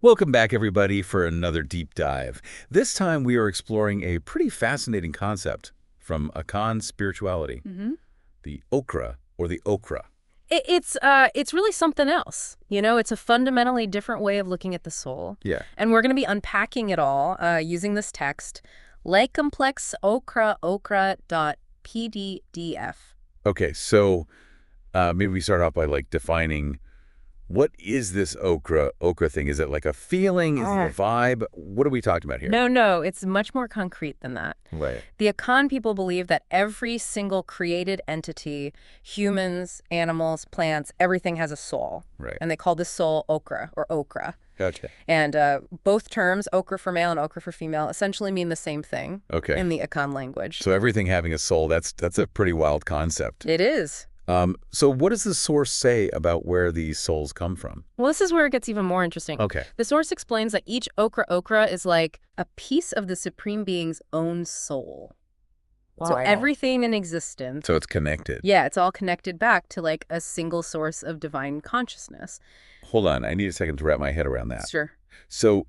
Welcome back, everybody, for another deep dive. This time we are exploring a pretty fascinating concept from Akan spirituality, the Okra or the Okra. It's really something else. You know, it's a fundamentally different way of looking at the soul. Yeah. And we're going to be unpacking it all using this text, Like Complex Okra Okraa.pddf. Okay, so maybe we start off by defining what is this okra thing? Is it like a feeling? Is it a vibe? What are we talking about here? No, it's much more concrete than that. Right. The Akan people believe that every single created entity, humans, animals, plants, everything has a soul. Right. And they call this soul okra or okra. Gotcha. And both terms, okra for male and okra for female, essentially mean the same thing in the Akan language. So everything having a soul, that's a pretty wild concept. It is. So what does the source say about where these souls come from? Well, this is where it gets even more interesting. Okay. The source explains that each okra is like a piece of the Supreme Being's own soul. Wow. So everything in existence. So it's connected. Yeah, it's all connected back to like a single source of divine consciousness. Hold on. I need a second to wrap my head around that. Sure. So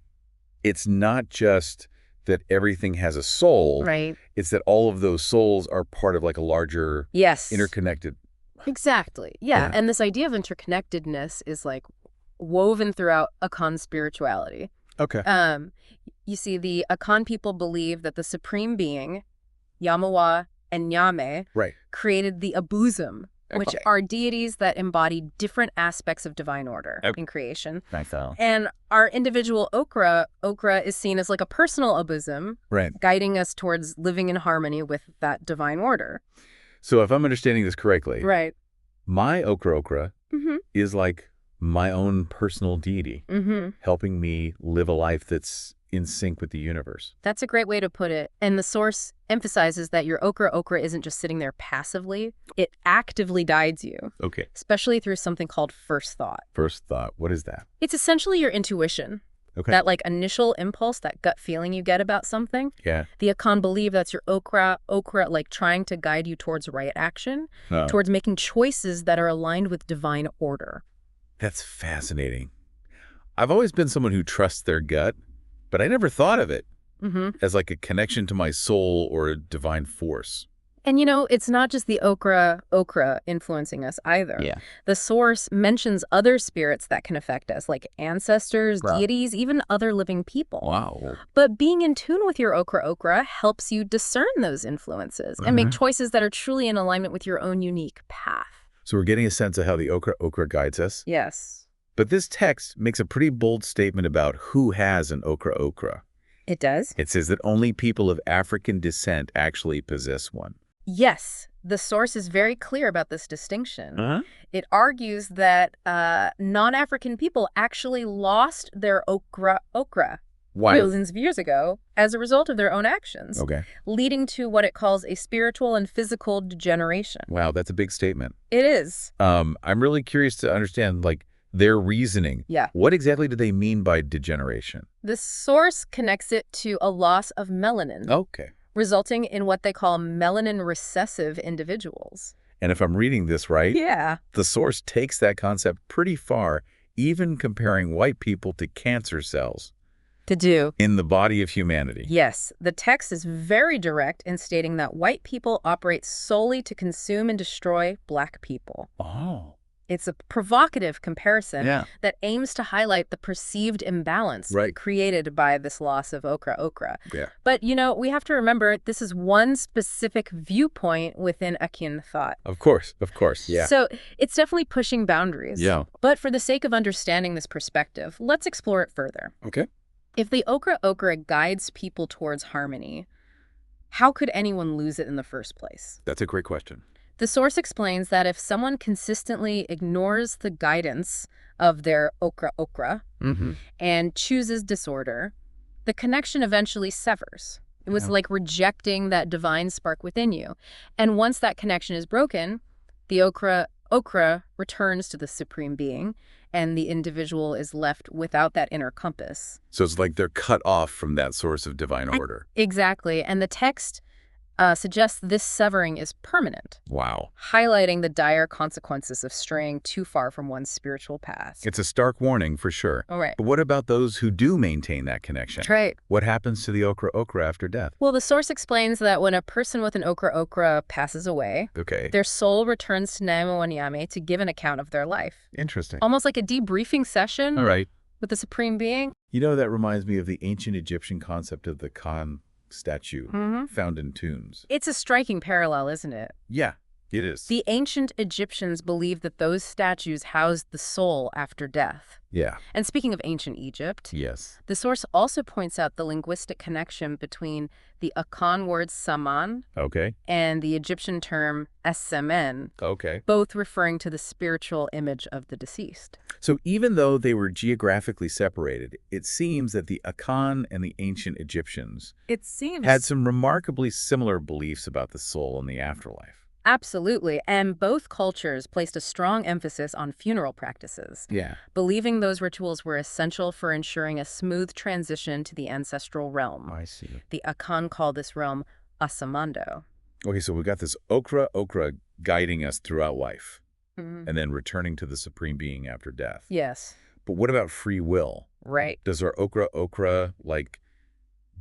it's not just that everything has a soul. Right. It's that all of those souls are part of like a larger interconnected. Exactly. Yeah. And this idea of interconnectedness is like woven throughout Akan spirituality. Okay. You see, the Akan people believe that the Supreme Being, Nyamewaa-Nyame, created the Abuzum, which are deities that embody different aspects of divine order in creation. Nice. And our individual okra is seen as like a personal Abuzum, guiding us towards living in harmony with that divine order. So if I'm understanding this correctly, my Okra is like my own personal deity, helping me live a life that's in sync with the universe. That's a great way to put it. And the source emphasizes that your okra isn't just sitting there passively. It actively guides you. Okay. Especially through something called first thought. First thought. What is that? It's essentially your intuition. Okay. That like initial impulse, that gut feeling you get about something. Yeah. The Akan believe that's your okra like trying to guide you towards right action, towards making choices that are aligned with divine order. That's fascinating. I've always been someone who trusts their gut, but I never thought of it as like a connection to my soul or a divine force. And, you know, it's not just the okra influencing us either. Yeah. The source mentions other spirits that can affect us, like ancestors, deities, even other living people. Wow. But being in tune with your okra helps you discern those influences and make choices that are truly in alignment with your own unique path. So we're getting a sense of how the okra guides us. Yes. But this text makes a pretty bold statement about who has an okra. It does? It says that only people of African descent actually possess one. Yes, the source is very clear about this distinction. It argues that non-African people actually lost their okra millions of years ago as a result of their own actions, leading to what it calls a spiritual and physical degeneration. Wow, that's a big statement. It is. I'm really curious to understand, their reasoning. Yeah. What exactly do they mean by degeneration? The source connects it to a loss of melanin. Okay. Resulting in what they call melanin-recessive individuals. And if I'm reading this right, the source takes that concept pretty far, even comparing white people to cancer cells. In the body of humanity. Yes, the text is very direct in stating that white people operate solely to consume and destroy black people. Oh. It's a provocative comparison that aims to highlight the perceived imbalance created by this loss of okra. Yeah. But, you know, we have to remember this is one specific viewpoint within Akan thought. Of course, yeah. So it's definitely pushing boundaries. Yeah. But for the sake of understanding this perspective, let's explore it further. Okay. If the okra guides people towards harmony, how could anyone lose it in the first place? That's a great question. The source explains that if someone consistently ignores the guidance of their okra and chooses disorder, the connection eventually severs. It was like rejecting that divine spark within you. And once that connection is broken, the okra returns to the Supreme Being, and the individual is left without that inner compass. So it's like they're cut off from that source of divine order. Exactly. And the text suggests this severing is permanent. Wow. Highlighting the dire consequences of straying too far from one's spiritual path. It's a stark warning for sure. All right. But what about those who do maintain that connection? Right. What happens to the Okra Okraa after death? Well, the source explains that when a person with an Okra Okraa passes away, their soul returns to Nyamewaa-Nyame to give an account of their life. Interesting. Almost like a debriefing session. All right. With the Supreme Being. You know, that reminds me of the ancient Egyptian concept of the Akan statue found in tombs. It's a striking parallel, isn't it? Yeah, it is. The ancient Egyptians believed that those statues housed the soul after death. Yeah. And speaking of ancient Egypt, yes, the source also points out the linguistic connection between the Akan word saman and the Egyptian term essemen, both referring to the spiritual image of the deceased. So even though they were geographically separated, it seems that the Akan and the ancient Egyptians had some remarkably similar beliefs about the soul and the afterlife. Absolutely, and both cultures placed a strong emphasis on funeral practices, believing those rituals were essential for ensuring a smooth transition to the ancestral realm. I see. The Akan call this realm Asamando. Okay, so we got this Okra Okraa guiding us throughout life, and then returning to the Supreme Being after death. Yes. But what about free will? Right. Does our Okra Okraa,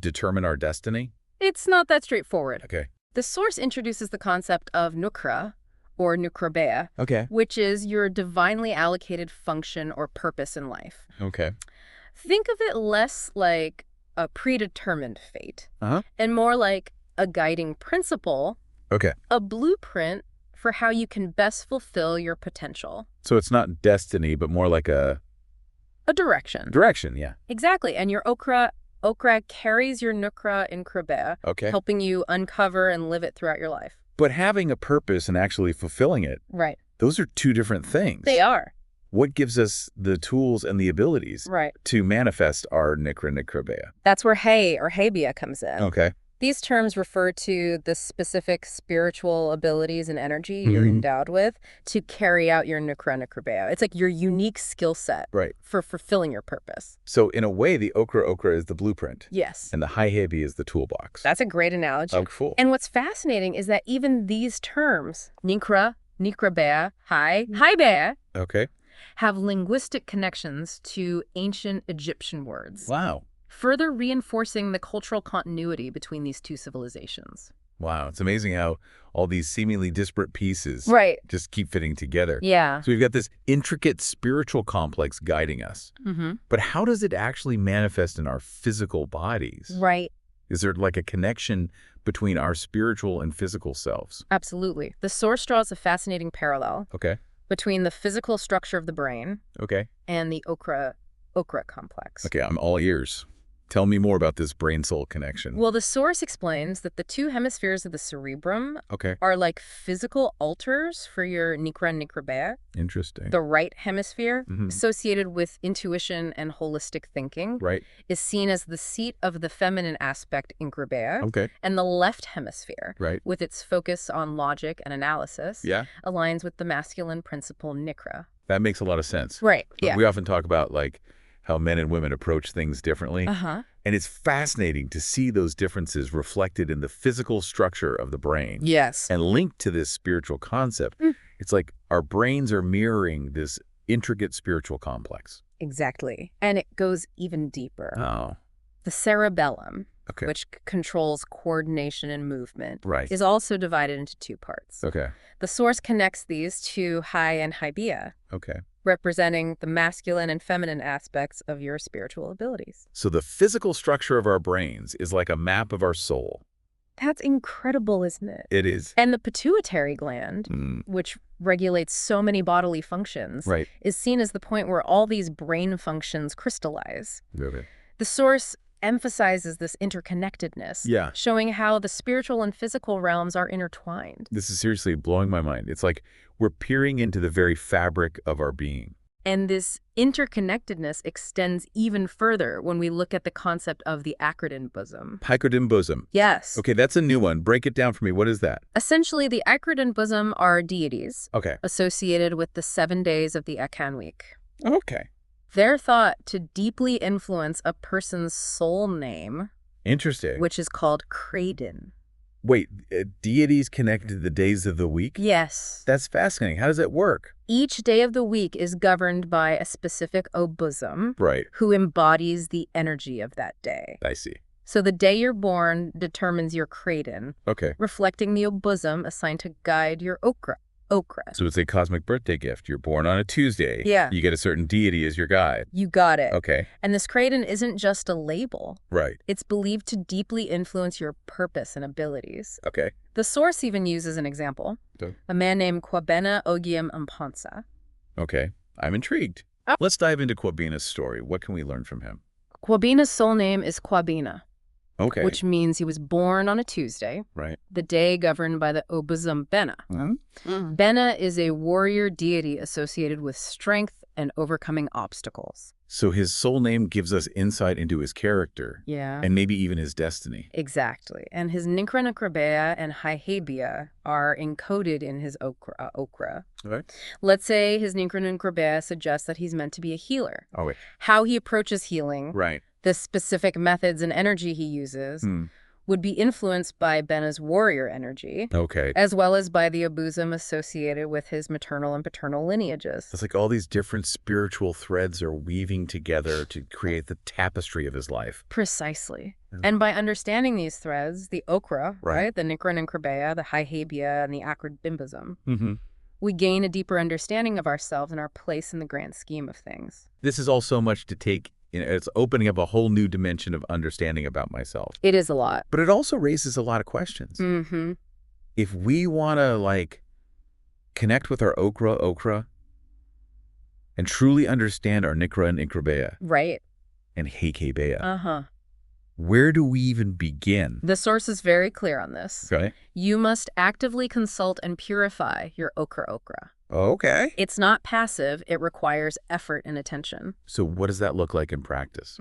determine our destiny? It's not that straightforward. Okay. The source introduces the concept of nkra, or nkrabea, which is your divinely allocated function or purpose in life. Okay. Think of it less like a predetermined fate, and more like a guiding principle, a blueprint for how you can best fulfill your potential. So it's not destiny, but more like a direction. Direction, yeah. Exactly, and your Okra carries your nkrabea, helping you uncover and live it throughout your life. But having a purpose and actually fulfilling it, those are two different things. They are. What gives us the tools and the abilities to manifest our nkrabea? That's where hyebea comes in. Okay. These terms refer to the specific spiritual abilities and energy you're endowed with to carry out your nkrabea. It's like your unique skill set for fulfilling your purpose. So in a way, the Okra Okraa is the blueprint. Yes. And the hyebea is the toolbox. That's a great analogy. Oh, cool. And what's fascinating is that even these terms, nkrabea, hyebea, have linguistic connections to ancient Egyptian words. Wow. Further reinforcing the cultural continuity between these two civilizations. Wow, it's amazing how all these seemingly disparate pieces just keep fitting together. Yeah. So we've got this intricate spiritual complex guiding us. But how does it actually manifest in our physical bodies? Right. Is there like a connection between our spiritual and physical selves? Absolutely. The source draws a fascinating parallel between the physical structure of the brain and the Okra complex. Okay, I'm all ears. Tell me more about this brain-soul connection. Well, the source explains that the two hemispheres of the cerebrum are like physical altars for your nkrabea. Interesting. The right hemisphere, associated with intuition and holistic thinking, is seen as the seat of the feminine aspect nkrabea. And the left hemisphere, with its focus on logic and analysis, aligns with the masculine principle nkra. That makes a lot of sense. Right, We often talk about how men and women approach things differently. And it's fascinating to see those differences reflected in the physical structure of the brain. Yes. And linked to this spiritual concept. It's like our brains are mirroring this intricate spiritual complex. Exactly. And it goes even deeper. Oh. The cerebellum, which controls coordination and movement, is also divided into two parts. The source connects these to and hyebea. Representing the masculine and feminine aspects of your spiritual abilities. So the physical structure of our brains is like a map of our soul. That's incredible, isn't it? It is. And the pituitary gland, which regulates so many bodily functions, is seen as the point where all these brain functions crystallize. The source emphasizes this interconnectedness, showing how the spiritual and physical realms are intertwined. This is seriously blowing my mind. It's like we're peering into the very fabric of our being. And this interconnectedness extends even further when we look at the concept of the acridine bosom. Acridine bosom. Yes. Okay, that's a new one. Break it down for me. What is that? Essentially, the acridine bosom are deities associated with the 7 days of the Akan week. They're thought to deeply influence a person's soul name. Interesting. Which is called Kraden. Wait, deities connected to the days of the week? Yes. That's fascinating. How does that work? Each day of the week is governed by a specific obusum who embodies the energy of that day. I see. So the day you're born determines your kraton, reflecting the obusum assigned to guide your okra. So it's a cosmic birthday gift. You're born on a Tuesday. Yeah. You get a certain deity as your guide. You got it. Okay. And this kraton isn't just a label. Right. It's believed to deeply influence your purpose and abilities. Okay. The source even uses an example. A man named Kwabena Ogiam Mponsa. Okay. I'm intrigued. Let's dive into Kwabena's story. What can we learn from him? Kwabena's soul name is Kwabena. Okay. Which means he was born on a Tuesday. Right. The day governed by the obusum Bena. Bena is a warrior deity associated with strength and overcoming obstacles. So his soul name gives us insight into his character. Yeah. And maybe even his destiny. Exactly. And his nkrabea and hyebea are encoded in his okra. Right. Let's say his nkrabea suggests that he's meant to be a healer. Oh, wait. How he approaches healing. Right. The specific methods and energy he uses would be influenced by Bena's warrior energy. Okay. As well as by the obusum associated with his maternal and paternal lineages. It's like all these different spiritual threads are weaving together to create the tapestry of his life. Precisely. And by understanding these threads, the okra, the nkrabea, the hyebea, and the akra, we gain a deeper understanding of ourselves and our place in the grand scheme of things. This is all so much to take. It's opening up a whole new dimension of understanding about myself. It is a lot. But it also raises a lot of questions. If we want to, connect with our okra and truly understand our nkra and nkrabea. Right. And hyebea. Where do we even begin? The source is very clear on this. Okay. You must actively consult and purify your Okra Okraa. Okay. It's not passive. It requires effort and attention. So what does that look like in practice?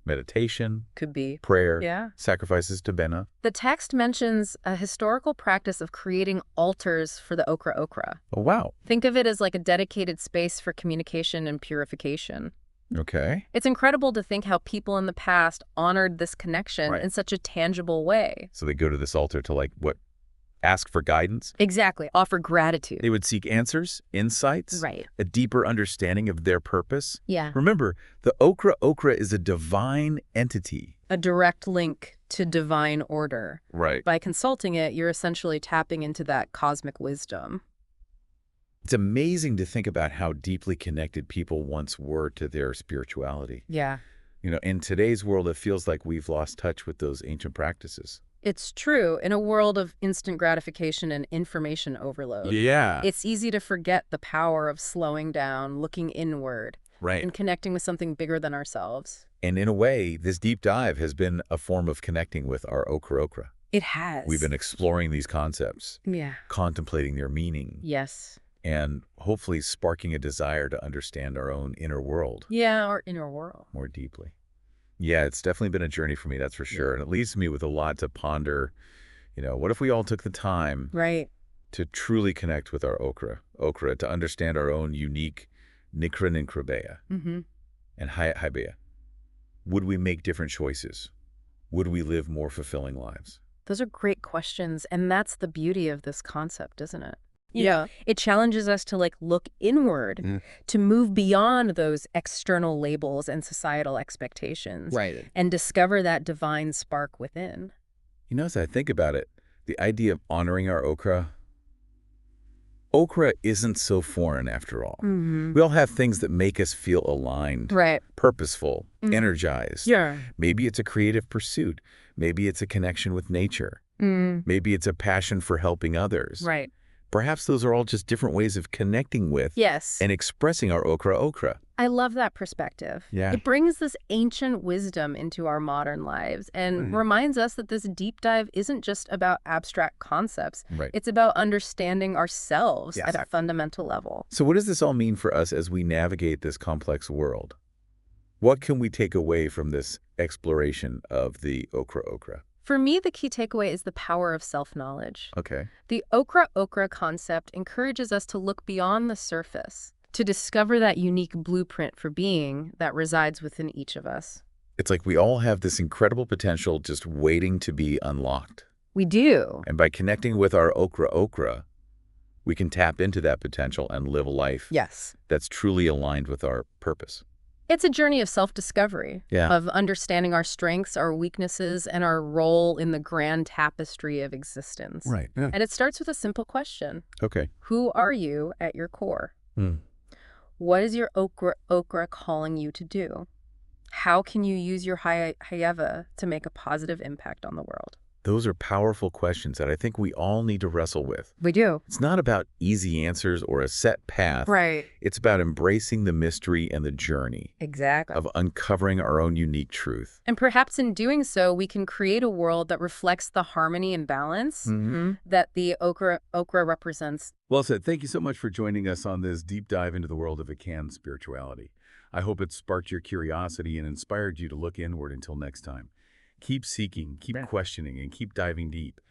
Meditation? Could be. Prayer? Yeah. Sacrifices to Bena? The text mentions a historical practice of creating altars for the Okra Okraa. Oh, wow. Think of it as like a dedicated space for communication and purification. Okay. It's incredible to think how people in the past honored this connection in such a tangible way. So they go to this altar to, ask for guidance? Exactly. Offer gratitude. They would seek answers, insights, a deeper understanding of their purpose. Yeah. Remember, the Okra Okraa is a divine entity. A direct link to divine order. Right. By consulting it, you're essentially tapping into that cosmic wisdom. It's amazing to think about how deeply connected people once were to their spirituality. Yeah. In today's world, it feels like we've lost touch with those ancient practices. It's true. In a world of instant gratification and information overload, it's easy to forget the power of slowing down, looking inward, and connecting with something bigger than ourselves. And in a way, this deep dive has been a form of connecting with our Okra Okraa. It has. We've been exploring these concepts, contemplating their meaning. Yes. And hopefully sparking a desire to understand our own inner world. Yeah, our inner world. More deeply. Yeah, it's definitely been a journey for me, that's for sure. And it leaves me with a lot to ponder. What if we all took the time to truly connect with our okra, to understand our own unique nkra and nkrabea and hyebea? Would we make different choices? Would we live more fulfilling lives? Those are great questions. And that's the beauty of this concept, isn't it? It challenges us to look inward, to move beyond those external labels and societal expectations, and discover that divine spark within. As I think about it, the idea of honoring our okra isn't so foreign after all. We all have things that make us feel aligned, purposeful, energized. Yeah. Maybe it's a creative pursuit. Maybe it's a connection with nature. Maybe it's a passion for helping others. Right. Perhaps those are all just different ways of connecting with and expressing our Okra Okraa. I love that perspective. Yeah. It brings this ancient wisdom into our modern lives and reminds us that this deep dive isn't just about abstract concepts. It's about understanding ourselves at a fundamental level. So what does this all mean for us as we navigate this complex world? What can we take away from this exploration of the Okra Okraa? For me, the key takeaway is the power of self-knowledge. Okay. The Okra Okraa concept encourages us to look beyond the surface, to discover that unique blueprint for being that resides within each of us. It's like we all have this incredible potential just waiting to be unlocked. We do. And by connecting with our Okra Okraa, we can tap into that potential and live a life that's truly aligned with our purpose. It's a journey of self-discovery, of understanding our strengths, our weaknesses, and our role in the grand tapestry of existence. Right. Yeah. And it starts with a simple question. Okay. Who are you at your core? What is your Okra Okraa calling you to do? How can you use your hyebea to make a positive impact on the world? Those are powerful questions that I think we all need to wrestle with. We do. It's not about easy answers or a set path. Right. It's about embracing the mystery and the journey. Exactly. Of uncovering our own unique truth. And perhaps in doing so, we can create a world that reflects the harmony and balance that the Okra Okraa represents. Well said. Thank you so much for joining us on this deep dive into the world of Akan spirituality. I hope it sparked your curiosity and inspired you to look inward. Until next time. Keep seeking, keep questioning, and keep diving deep.